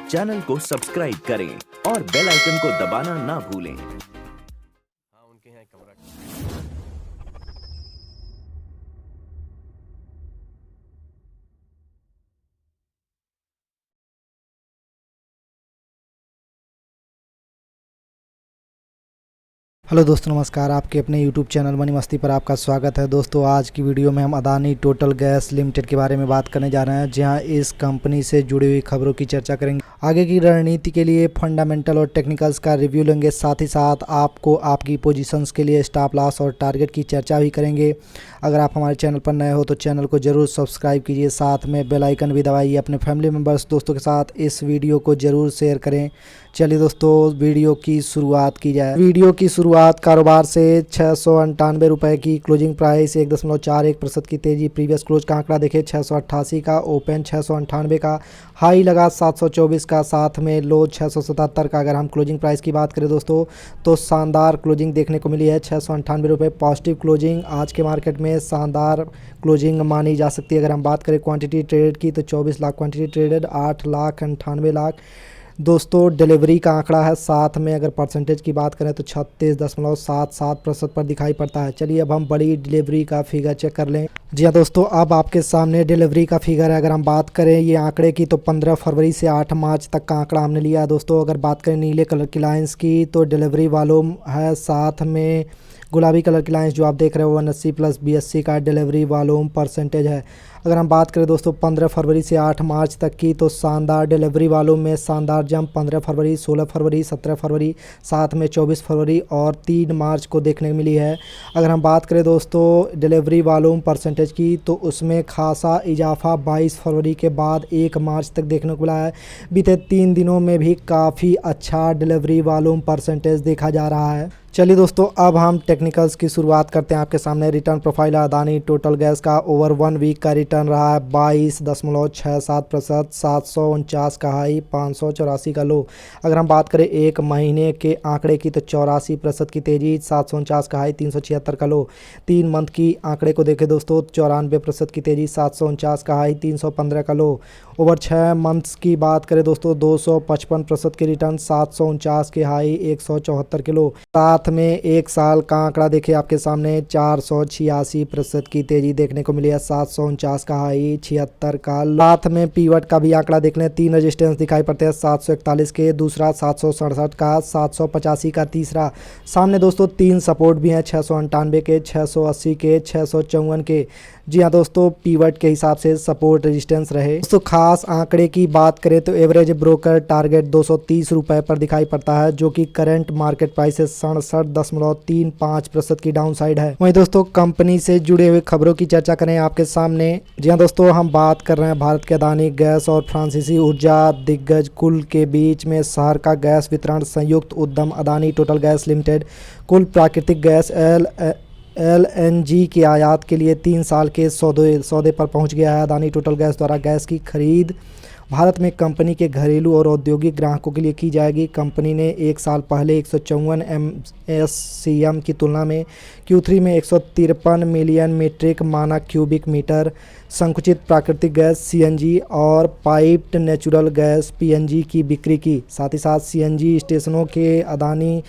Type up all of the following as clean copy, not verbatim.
Channel को subscribe करें और बेल आइकन को दबाना ना भूलें। हाँ, उनके यहाँ एक कमरा। हेलो दोस्तों, नमस्कार। आपके अपने YouTube चैनल मनी मस्ती पर आपका स्वागत है। दोस्तों, आज की वीडियो में हम अदानी टोटल गैस लिमिटेड के बारे में बात करने जा रहे हैं, जहां इस कंपनी से जुड़ी हुई खबरों की चर्चा करेंगे। आगे की रणनीति के लिए फंडामेंटल और टेक्निकल्स का रिव्यू लेंगे। साथ ही साथ आपको आपकी पोजीशंस के लिए स्टॉप लॉस और टारगेट की चर्चा भी करेंगे। अगर आप हमारे चैनल पर नए हो तो चैनल को ज़रूर सब्सक्राइब कीजिए, साथ में बेल आइकन भी दबाइए। अपने फैमिली मेम्बर्स दोस्तों के साथ इस वीडियो को ज़रूर शेयर करें। चलिए दोस्तों, वीडियो की शुरुआत की जाए। वीडियो की शुरुआत कारोबार से 698 रुपये की क्लोजिंग प्राइस 1.41% की तेज़ी। प्रीवियस क्लोज का आंकड़ा देखें 688 का, ओपन 698 का, हाई लगा 724 का, साथ में लो 677 का। अगर हम क्लोजिंग प्राइस की बात करें दोस्तों तो शानदार क्लोजिंग देखने को मिली है। 698 रुपये पॉजिटिव क्लोजिंग आज के मार्केट में शानदार क्लोजिंग मानी जा सकती है। अगर हम बात करें क्वांटिटी ट्रेडेड की तो 24 लाख क्वांटिटी ट्रेडेड, 8,98,00,000 दोस्तों डिलीवरी का आंकड़ा है। साथ में अगर परसेंटेज की बात करें तो 36.77% पर दिखाई पड़ता है। चलिए अब हम बड़ी डिलीवरी का फिगर चेक कर लें। जी हाँ दोस्तों, अब आपके सामने डिलीवरी का फिगर है। अगर हम बात करें ये आंकड़े की तो 15 फरवरी से 8 मार्च तक का आंकड़ा हमने लिया है दोस्तों। अगर बात करें नीले कलर की लाइंस की तो डिलीवरी वॉल्यूम है, साथ में गुलाबी कलर की लाइंस जो आप देख रहे हो 180 प्लस BSC का डिलीवरी वॉल्यूम परसेंटेज है। अगर हम बात करें दोस्तों 15 फरवरी से 8 मार्च तक की तो शानदार डिलीवरी वॉल्यूम में शानदार जंप 15 फरवरी, 16 फरवरी, 17 फरवरी, साथ में 24 फरवरी और 3 मार्च को देखने को मिली है। अगर हम बात करें दोस्तों डिलीवरी वॉल्यूम परसेंटेज की तो उसमें खासा इजाफा 22 फरवरी के बाद 1 मार्च तक देखने को मिला है। बीते 3 दिनों में भी काफ़ी अच्छा डिलीवरी वॉल्यूम परसेंटेज देखा जा रहा है। चलिए दोस्तों, अब हम टेक्निकल्स की शुरुआत करते हैं। आपके सामने return profile Adani total gas का ओवर 1 वीक का रिटर्न रहा है 22.67%, 749 का हाई, 584 का लो। अगर हम बात करें एक महीने के आंकड़े की तो 84% की तेज़ी, 749 का हाई, 376 का लो। 3 मंथ की आंकड़े को देखें दोस्तों 94% की तेज़ी, 749 का हाई, 315 का लो। ओवर 6 मंथ्स की बात करें दोस्तों 255% की रिटर्न, 749 के हाई, 174 के लो। साथ में 1 साल का आंकड़ा देखिए आपके सामने 486% की तेज़ी देखने को मिली है, 749 का हाई, 76 का। साथ में पीवट का भी आंकड़ा देख लें, 3 रेजिस्टेंस दिखाई पड़ते हैं, 741 के दूसरा, 767 का, 785 का तीसरा। सामने दोस्तों 3 सपोर्ट भी हैं, 698 के, 680 के, 654 के। जी हाँ दोस्तों, पीवट के हिसाब से सपोर्ट रेजिस्टेंस रहे। दोस्तों खास आंकड़े की बात करें तो एवरेज ब्रोकर टारगेट 230 रुपये पर दिखाई पड़ता है, जो कि करंट मार्केट प्राइस से 67.35% की डाउन साइड है। वहीं दोस्तों कंपनी से जुड़े हुए खबरों की चर्चा करें आपके सामने। जी हाँ दोस्तों, हम बात कर रहे हैं भारत के अदानी गैस और फ्रांसीसी ऊर्जा दिग्गज कुल के बीच में शहर का गैस वितरण संयुक्त उद्यम अदानी टोटल गैस लिमिटेड कुल प्राकृतिक गैस LNG की आयात के लिए 3 साल के सौदे पर पहुंच गया है। अदानी टोटल गैस द्वारा गैस की खरीद भारत में कंपनी के घरेलू और औद्योगिक ग्राहकों के लिए की जाएगी। कंपनी ने 1 साल पहले 154 MSCM की तुलना में Q3 में 153 मिलियन मीट्रिक मानक क्यूबिक मीटर संकुचित प्राकृतिक गैस CNG और पाइप्ड नेचुरल गैस PNG की बिक्री की। साथ ही साथ CNG स्टेशनों के अदानी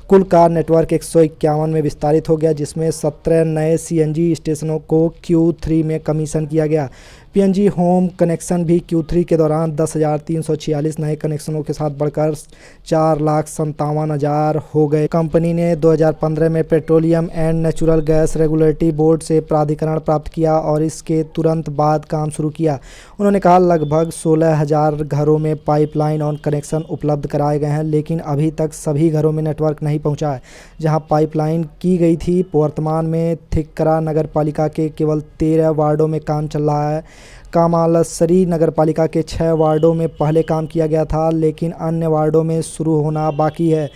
कुल कार नेटवर्क 151 में विस्तारित हो गया, जिसमें 17 नए CNG स्टेशनों को Q3 में कमीशन किया गया। PNG होम कनेक्शन भी Q3 के दौरान 10,346 नए कनेक्शनों के साथ बढ़कर 4,57,000 हो गए। कंपनी ने 2015 में petroleum and natural gas regulatory board से प्राधिकरण प्राप्त किया और इसके तुरंत बाद काम शुरू किया। उन्होंने कहा लगभग 16,000 घरों में पाइपलाइन और कनेक्शन उपलब्ध कराए गए हैं, लेकिन अभी तक सभी घरों में नेटवर्क नहीं पहुंचा है। जहां पाइपलाइन की गई थी वर्तमान में थिक्करा नगर पालिका के केवल 13 वार्डों में काम चल रहा है। कामालसरी नगर पालिका के 6 वार्डों में पहले काम किया गया था, लेकिन अन्य वार्डों में शुरू होना बाकी है।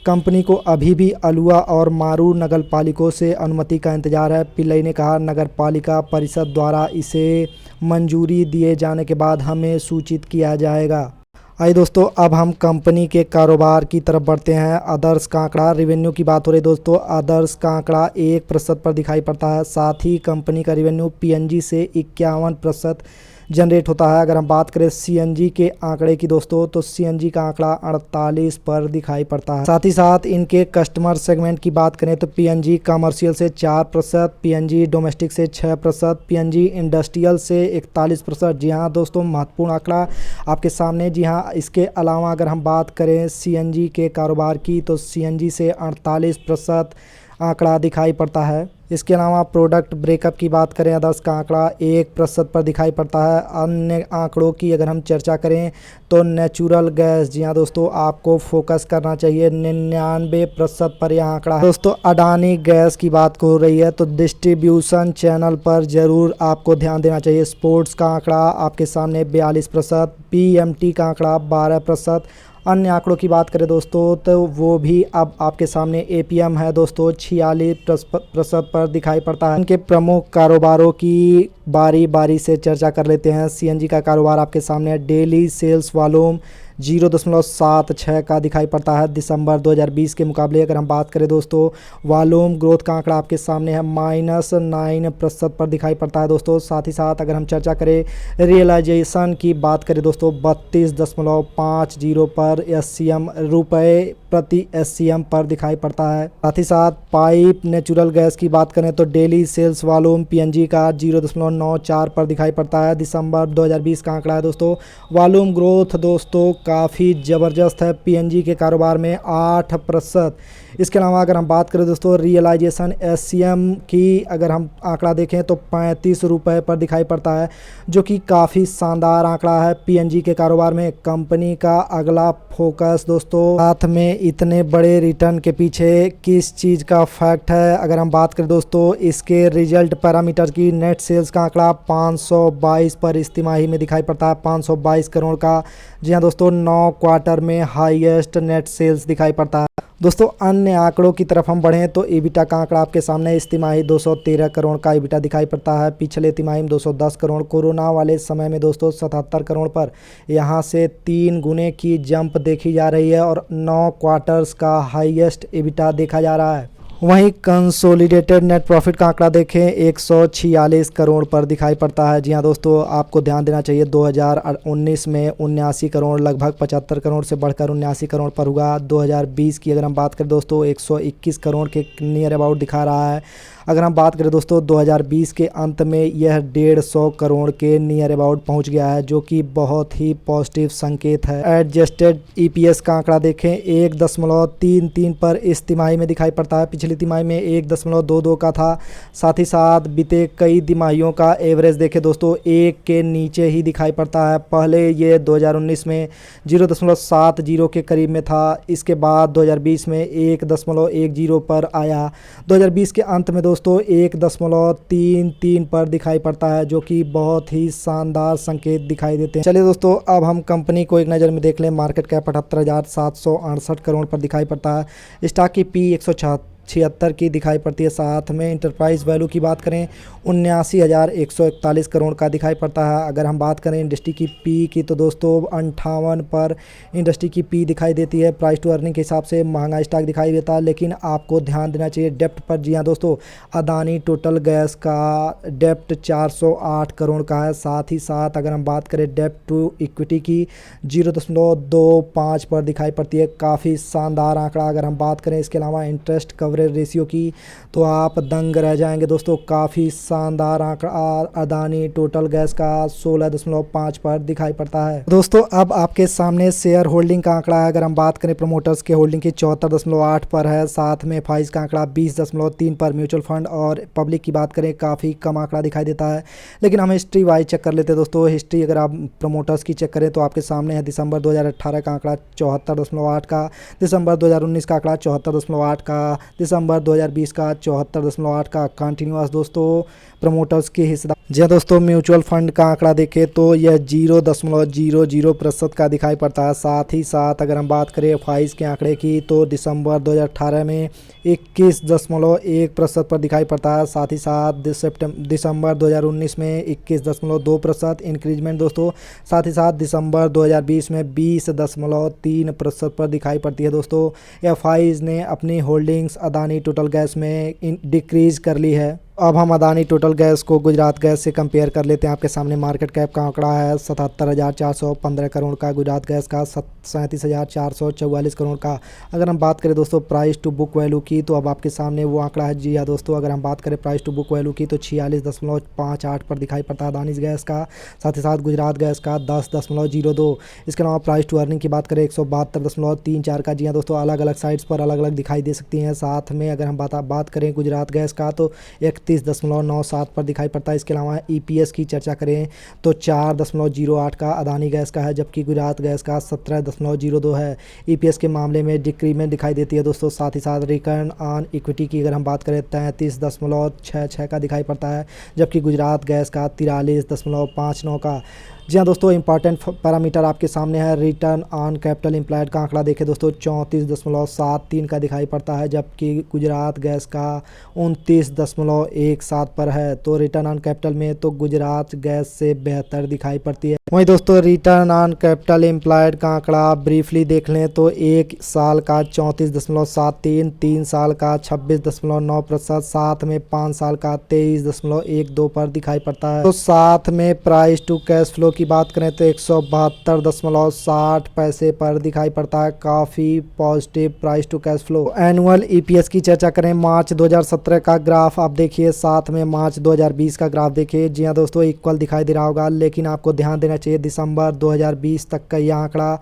कंपनी को अभी भी अलुआ और मारू नगर पालिकों से अनुमति का इंतजार है। पिल्लई ने कहा नगर पालिका परिषद द्वारा इसे मंजूरी दिए जाने के बाद हमें सूचित किया जाएगा। आइए दोस्तों, अब हम कंपनी के कारोबार की तरफ बढ़ते हैं। अदर्स का आंकड़ा, रेवेन्यू की बात हो रही है दोस्तों, अदर्स का आंकड़ा 1% पर दिखाई पड़ता है। साथ ही कंपनी का रेवेन्यू PNG से 51% जनरेट होता है। अगर हम बात करें सीएनजी के आंकड़े की दोस्तों, तो सीएनजी का आंकड़ा 48 पर दिखाई पड़ता है। साथ ही साथ इनके कस्टमर सेगमेंट की बात करें तो पीएनजी कमर्शियल से 4%, पीएनजी डोमेस्टिक से 6%, पीएनजी इंडस्ट्रियल से 41%। जी हाँ दोस्तों, महत्वपूर्ण आंकड़ा आपके सामने। जी हाँ, इसके अलावा अगर हम बात करें सीएनजी के कारोबार की, तो सीएनजी से 48% आंकड़ा दिखाई पड़ता है। इसके अलावा प्रोडक्ट ब्रेकअप की बात करें अदर्स का आंकड़ा 1% पर दिखाई पड़ता है। अन्य आंकड़ों की अगर हम चर्चा करें तो नेचुरल गैस, जी हाँ दोस्तों, आपको फोकस करना चाहिए, 99% पर यह आंकड़ा। दोस्तों अडानी गैस की बात हो रही है तो डिस्ट्रीब्यूशन चैनल पर ज़रूर आपको ध्यान देना चाहिए। स्पोर्ट्स का आंकड़ा आपके सामने 42%, पीएमटी का आंकड़ा 12%। अन्य आंकड़ों की बात करें दोस्तों तो वो भी अब आपके सामने एपीएम है दोस्तों, 46% पर दिखाई पड़ता है। इनके प्रमुख कारोबारों की बारी बारी से चर्चा कर लेते हैं। सीएनजी का कारोबार आपके सामने है। डेली सेल्स वॉल्यूम 0.76 का दिखाई पड़ता है दिसंबर 2020 के मुकाबले। अगर हम बात करें दोस्तों वॉल्यूम ग्रोथ का आंकड़ा आपके सामने है, -9% पर दिखाई पड़ता है दोस्तों। साथ ही साथ अगर हम चर्चा करें रियलाइजेशन की बात करें दोस्तों, 32.50 पर एससीएम, रुपए प्रति एससीएम पर दिखाई पड़ता है। साथ ही साथ पाइप नेचुरल गैस की बात करें तो डेली सेल्स वॉल्यूम पीएनजी का 0.94 पर दिखाई पड़ता है। दिसंबर 2020 का आंकड़ा है दोस्तों। वॉल्यूम ग्रोथ दोस्तों काफ़ी ज़बरदस्त है पीएनजी के कारोबार में, 8%। इसके अलावा अगर हम बात करें दोस्तों रियलाइजेशन एससीएम की, अगर हम आंकड़ा देखें तो 35 रुपये पर दिखाई पड़ता है, जो कि काफ़ी शानदार आंकड़ा है पीएनजी के कारोबार में। कंपनी का अगला फोकस दोस्तों, साथ में इतने बड़े रिटर्न के पीछे किस चीज़ का फैक्ट है, अगर हम बात करें दोस्तों इसके रिजल्ट पैरामीटर की, नेट सेल्स का आंकड़ा 522 पर इस तिमाही में दिखाई पड़ता है, 522 करोड़ का। जी हाँ दोस्तों, 9 क्वार्टर में हाईएस्ट नेट सेल्स दिखाई पड़ता है। दोस्तों अन्य आंकड़ों की तरफ हम बढ़ें तो ईबिटा का आंकड़ा आपके सामने इस तिमाही 213 करोड़ का ईबिटा दिखाई पड़ता है। पिछले तिमाही में 210 करोड़, कोरोना वाले समय में दोस्तों 77 करोड़ पर यहां से 3 गुने की जंप देखी जा रही है और 9 क्वार्टर्स का हाईएस्ट ईबिटा देखा जा रहा है। वहीं कंसोलिडेटेड नेट प्रॉफिट का आंकड़ा देखें 146 करोड़ पर दिखाई पड़ता है। जी हाँ दोस्तों, आपको ध्यान देना चाहिए 2019 में 79 करोड़, लगभग 75 करोड़ से बढ़कर 79 करोड़ पर हुआ। 2020 की अगर हम बात करें दोस्तों 121 करोड़ के नियर अबाउट दिखा रहा है। अगर हम बात करें दोस्तों 2020 के अंत में यह 150 करोड़ के नियर अबाउट पहुंच गया है, जो कि बहुत ही पॉजिटिव संकेत है। एडजस्टेड ईपीएस का आंकड़ा देखें 1.33 पर इस तिमाही में दिखाई पड़ता है। पिछली तिमाही में 1.22 का था। साथ ही साथ बीते कई तिमाहियों का एवरेज देखें दोस्तों 1 के नीचे ही दिखाई पड़ता है। पहले ये 2019 में 0.70 के करीब में था, इसके बाद 2020 में 1.10 पर आया। 2020 के अंत में दोस्तों 1.33 पर दिखाई पड़ता है, जो कि बहुत ही शानदार संकेत दिखाई देते हैं। चलिए दोस्तों, अब हम कंपनी को एक नज़र में देख लें। मार्केट कैप 78,768 करोड़ पर दिखाई पड़ता है। स्टॉक की पी 176 की दिखाई पड़ती है। साथ में इंटरप्राइज वैल्यू की बात करें 79,141 करोड़ का दिखाई पड़ता है। अगर हम बात करें इंडस्ट्री की पी की तो दोस्तों 58 पर इंडस्ट्री की पी दिखाई देती है। प्राइस टू अर्निंग के हिसाब से महंगा स्टॉक दिखाई देता है, लेकिन आपको ध्यान देना चाहिए डेप्ट पर। जी हाँ दोस्तों, अदानी टोटल गैस का डेप्ट 408 करोड़ का है। साथ ही साथ अगर हम बात करें डेप्ट टू इक्विटी की 0.25 पर दिखाई पड़ती है, काफ़ी शानदार आंकड़ा। अगर हम बात करें इसके अलावा इंटरेस्ट कवरेज रेशियो की तो आप दंग रह जाएंगे दोस्तों, काफ़ी शानदार आंकड़ा अदानी टोटल गैस का 16.5 पर दिखाई पड़ता है। दोस्तों अब आपके सामने शेयर होल्डिंग का आंकड़ा है। अगर हम बात करें प्रमोटर्स के होल्डिंग की 74.8 पर है। साथ में फाइज का आंकड़ा 20.3 पर। म्यूचुअल फंड और पब्लिक की बात करें काफ़ी कम आंकड़ा दिखाई देता है, लेकिन हम हिस्ट्री वाइज चेक कर लेते हैं दोस्तों। हिस्ट्री अगर आप प्रमोटर्स की चेक करें तो आपके सामने है दिसंबर 2018 का आंकड़ा 74.8 का, दिसंबर 2019 का आंकड़ा 74.8 का, दिसंबर 2020 का 74.8 का। कंटिन्यूअस दोस्तों प्रमोटर्स के हिस्सा। जी दोस्तों, म्यूचुअल फंड का आंकड़ा देखें तो यह 0.00% का दिखाई पड़ता है। साथ ही साथ अगर हम बात करें फाइज के आंकड़े की तो दिसंबर 2018 में 21.1% पर दिखाई पड़ता है। साथ ही साथ दिसंबर 2019 में 21.2% इंक्रीजमेंट दोस्तों। साथ ही साथ दिसंबर 2020 में 20.3% पर दिखाई पड़ती है दोस्तों। यह फाइज ने अपनी होल्डिंग्स अदानी टोटल गैस में डिक्रीज कर ली है। अब हम अदानी टोटल गैस को गुजरात गैस से कंपेयर कर लेते हैं। आपके सामने मार्केट कैप का आंकड़ा है 77,415 करोड़ का, गुजरात गैस का 37,444 करोड़ का। अगर हम बात करें दोस्तों प्राइस टू बुक वैल्यू की, तो अब आपके सामने वो आंकड़ा है। जी हाँ दोस्तों, अगर हम बात करें प्राइस टू बुक वैल्यू की तो 46.58 पर दिखाई पड़ता है अदानी गैस का, साथ ही साथ गुजरात गैस का 10.02। इसके अलावा प्राइस टू अर्निंग की बात करें 172.34 का। जी हाँ दोस्तों, अलग अलग साइट्स पर अलग अलग दिखाई दे सकती हैं। साथ में अगर हम बात करें गुजरात गैस का तो 31.97 पर दिखाई पड़ता है। इसके अलावा EPS की चर्चा करें तो 4.08 का अदानी गैस का है, जबकि गुजरात गैस का 17.02 है। EPS के मामले में डिक्रीमेंट दिखाई देती है दोस्तों। साथ ही साथ रिटर्न ऑन इक्विटी की अगर हम बात करें 33.66 का दिखाई पड़ता है, जबकि गुजरात गैस का 43.59 का। जी हाँ दोस्तों, इंपॉर्टेंट पैरामीटर आपके सामने है। रिटर्न ऑन कैपिटल एम्प्लॉयड का आंकड़ा देखें दोस्तों 34.73 का दिखाई पड़ता है, जबकि गुजरात गैस का 29.17 पर है। तो रिटर्न ऑन कैपिटल में तो गुजरात गैस से बेहतर दिखाई पड़ती है। वहीं दोस्तों रिटर्न ऑन कैपिटल एम्प्लॉयड का आंकड़ा ब्रीफली देख लें तो 1 साल का 34.73, 3 साल का 26.9%, साथ में 5 साल का 23.12 पर दिखाई पड़ता है। तो साथ में प्राइस टू कैश फ्लो की बात करें तो 172.60 पैसे पर दिखाई पड़ता है। काफ़ी positive price to cash flow. Annual EPS की चर्चा करें मार्च 2017 का ग्राफ आप देखिए, साथ में मार्च 2020 का ग्राफ देखिए। जी हाँ दोस्तों, इक्वल दिखाई दे रहा होगा, लेकिन आपको ध्यान देना चाहिए दिसंबर 2020 तक का यह आंकड़ा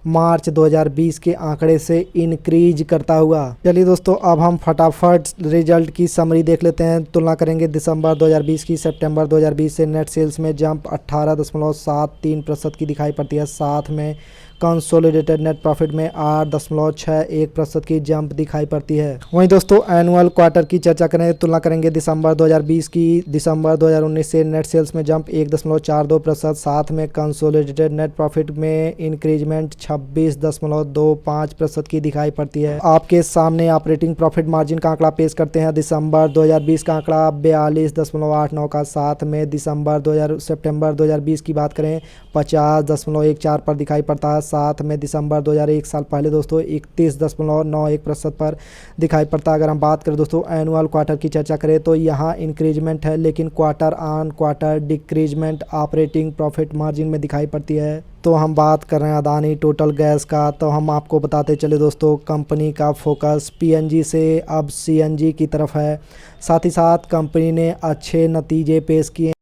मार्च 2020 के आंकड़े से इंक्रीज करता हुआ। चलिए दोस्तों, अब हम फटाफट रिजल्ट की समरी देख लेते हैं। तुलना करेंगे दिसंबर 2020 की सितंबर 2020 से। नेट सेल्स में जंप 18.73% की दिखाई पड़ती है, साथ में कंसोलिडेटेड नेट प्रॉफिट में 8.61% की जंप दिखाई पड़ती है। वहीं दोस्तों एनुअल क्वार्टर की चर्चा करें, तुलना करेंगे दिसंबर 2020 की दिसंबर 2019 से। नेट सेल्स में जंप 1.42%, साथ में कंसोलिडेटेड नेट प्रॉफिट में इंक्रीजमेंट 26.25% की दिखाई पड़ती है। आपके सामने ऑपरेटिंग प्रॉफिट मार्जिन का आंकड़ा पेश करते हैं। दिसंबर 2020 का आंकड़ा 42.89 का, साथ में सितंबर 2020 की बात करें 50.14 पर दिखाई पड़ता है, साथ में दिसंबर 2001 साल पहले दोस्तों 31.91% पर दिखाई पड़ता है। अगर हम बात करें दोस्तों एनुअल क्वार्टर की चर्चा करें तो यहाँ इंक्रीजमेंट है, लेकिन quarter on quarter decreasement operating profit margin में दिखाई पड़ती है। तो हम बात कर रहे हैं अदानी टोटल गैस का, तो हम आपको बताते चले दोस्तों कंपनी का फोकस PNG से अब CNG की तरफ है। साथ ही साथ कंपनी ने अच्छे नतीजे पेश किए।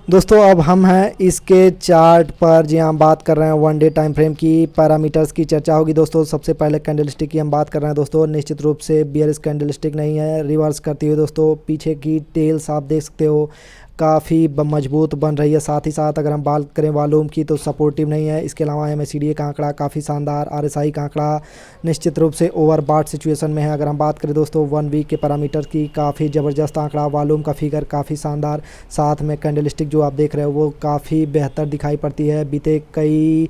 दोस्तों अब हम हैं इसके चार्ट पर। जी हम बात कर रहे हैं 1 डे टाइम फ्रेम की। पैरामीटर्स की चर्चा होगी दोस्तों। सबसे पहले कैंडलस्टिक की हम बात कर रहे हैं दोस्तों। निश्चित रूप से बियरिश कैंडलस्टिक नहीं है, रिवर्स करती हुई दोस्तों। पीछे की टेल्स आप देख सकते हो काफ़ी मजबूत बन रही है। साथ ही साथ अगर हम बात करें वॉल्यूम की तो सपोर्टिव नहीं है। इसके अलावा MACD का आंकड़ा काफ़ी शानदार, RSI का आंकड़ा निश्चित रूप से ओवरबॉट सिचुएशन में है। अगर हम बात करें दोस्तों 1 वीक के पैरामीटर की, काफ़ी ज़बरदस्त आंकड़ा, वॉल्यूम का फिगर काफ़ी शानदार, साथ में कैंडलस्टिक जो आप देख रहे हो वो काफ़ी बेहतर दिखाई पड़ती है बीते कई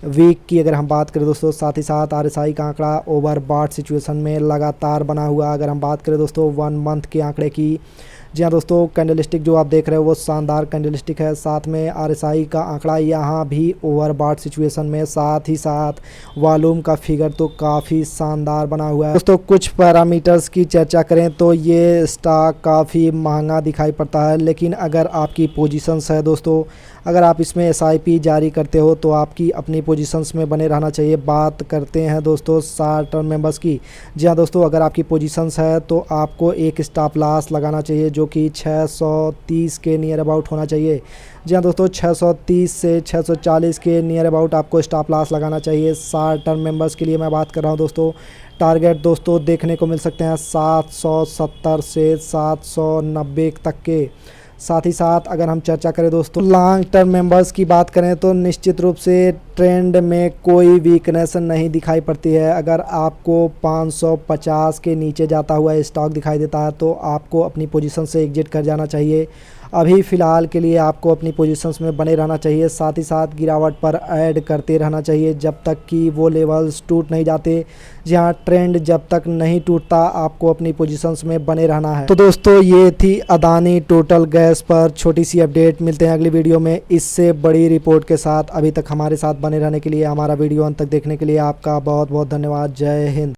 वीक की अगर हम बात करें दोस्तों। साथ ही साथ RSI का आंकड़ा ओवरबॉट सिचुएशन में लगातार बना हुआ। अगर हम बात करें दोस्तों 1 मंथ के आंकड़े की, जी हाँ दोस्तों कैंडलस्टिक जो आप देख रहे हो वो शानदार कैंडलस्टिक है। साथ में RSI का आंकड़ा यहाँ भी ओवरबॉट सिचुएशन में, साथ ही साथ वॉल्यूम का फिगर तो काफ़ी शानदार बना हुआ है। दोस्तों कुछ पैरामीटर्स की चर्चा करें तो ये स्टॉक काफ़ी महंगा दिखाई पड़ता है, लेकिन अगर आपकी पोजीशंस है दोस्तों, अगर आप इसमें SIP जारी करते हो तो आपकी अपनी पोजीशंस में बने रहना चाहिए। बात करते हैं दोस्तों शॉर्ट टर्म मेंबर्स की। जी हाँ दोस्तों, अगर आपकी पोजीशंस है तो आपको एक स्टॉप लॉस लगाना चाहिए जो कि 630 के नियर अबाउट होना चाहिए। जी हाँ दोस्तों, 630 से 640 के नियर अबाउट आपको स्टॉप लॉस लगाना चाहिए। शॉर्ट टर्म मेंबर्स के लिए मैं बात कर रहा हूँ दोस्तों। टारगेट दोस्तों देखने को मिल सकते हैं 770 से 790 तक के। साथ ही साथ अगर हम चर्चा करें दोस्तों लॉन्ग टर्म मेंबर्स की बात करें तो निश्चित रूप से ट्रेंड में कोई वीकनेस नहीं दिखाई पड़ती है। अगर आपको 550 के नीचे जाता हुआ स्टॉक दिखाई देता है तो आपको अपनी पोजीशन से एग्जिट कर जाना चाहिए। अभी फ़िलहाल के लिए आपको अपनी पोजीशंस में बने रहना चाहिए। साथ ही साथ गिरावट पर ऐड करते रहना चाहिए जब तक कि वो लेवल्स टूट नहीं जाते। जहाँ ट्रेंड जब तक नहीं टूटता आपको अपनी पोजीशंस में बने रहना है। तो दोस्तों ये थी अदानी टोटल गैस पर छोटी सी अपडेट। मिलते हैं अगली वीडियो में इससे बड़ी रिपोर्ट के साथ। अभी तक हमारे साथ बने रहने के लिए, हमारा वीडियो अंत तक देखने के लिए आपका बहुत बहुत धन्यवाद। जय हिंद।